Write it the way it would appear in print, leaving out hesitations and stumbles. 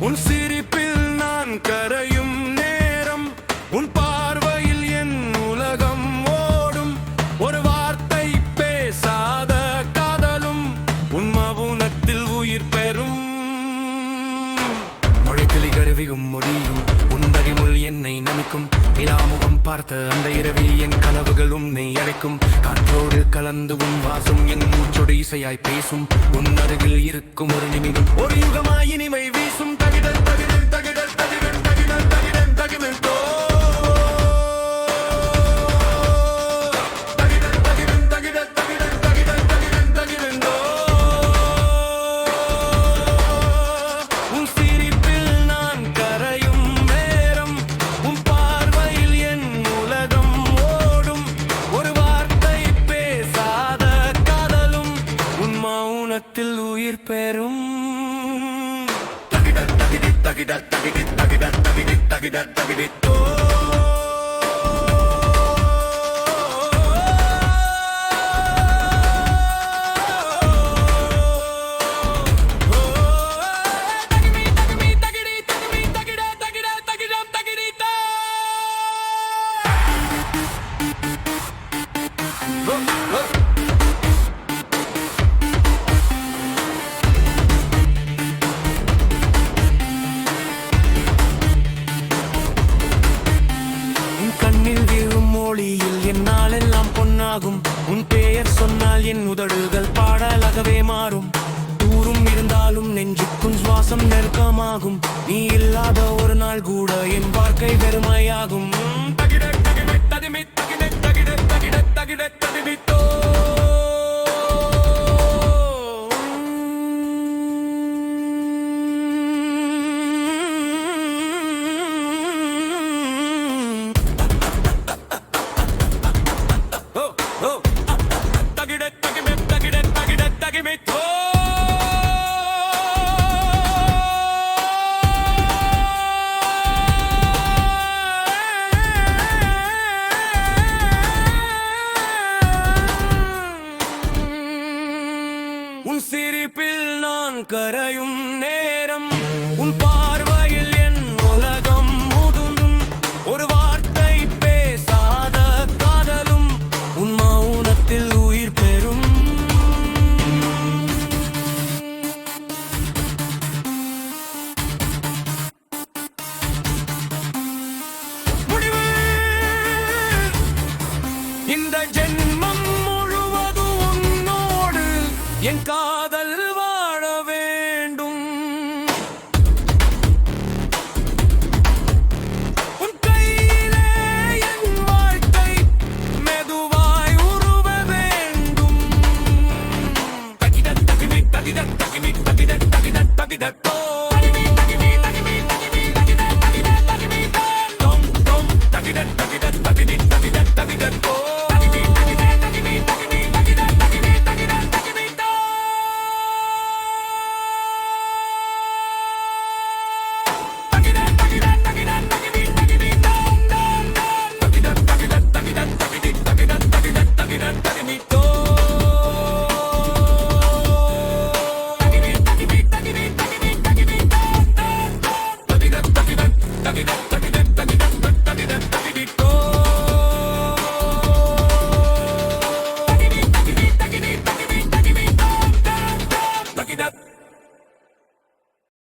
உன் சிரிப்பில் நான் கரையும் நேரம், உன் பார்வையில் என் உலகம் ஓடும். ஒரு வார்த்தை பேசாத காதலும் உன் மௌனத்தில் உயிர் பெறும். மொழிக்கிளி கருவியும் முடியும் உன் வரிமுள் என்னை நமிக்கும். நிலாமுகம் பார்த்த அந்த இரவில் என் கனவுகள் உன்னை அழைக்கும். காற்றோடு கலந்து உன் வாசம் என் மூச்சோடு இசையாய் பேசும். உன் அருகில் இருக்கும் ஒரு நிமிடம் ஒரு யுகமாய் இனிமை வீசும். தகிடல் தகிடல் தகிடல் தகிடல் தகிடல் தகிடல் தகிடல் உயிர் பெறும். தகிடல் தகிடல் தகிடல் தகிடல் தகிடல் தகிடல் தகிடல் தகிடல் என்னாலெல்லாம் பொன்னாகும். உன் பெயர் சொன்னால் என் உதடுகள் பாடலாகவே மாறும். தூரம் இருந்தாலும் நெஞ்சுக்கும் சுவாசம் நெருக்கமாகும். நீ இல்லாத ஒரு நாள் கூட என் வாழ்க்கை வெறுமையாகும். உன் சிரிப்பில் நான் கரையும் நேரம், உன் பார்வையில் என் உலகம் முதும். ஒரு வார்த்தை பேசாத காதலும் உன் மௌனத்தில் உயிர் பெறும். முடிவு இந்த ஜென்மம் முழுவதும் உன்னோடு என் காதல் வாழ வேண்டும். உன் கையிலே என் வாழ்க்கை மெதுவாய் உருவ வேண்டும். தகிட தகிட தகிட தகிட தகிட தகிட தகிட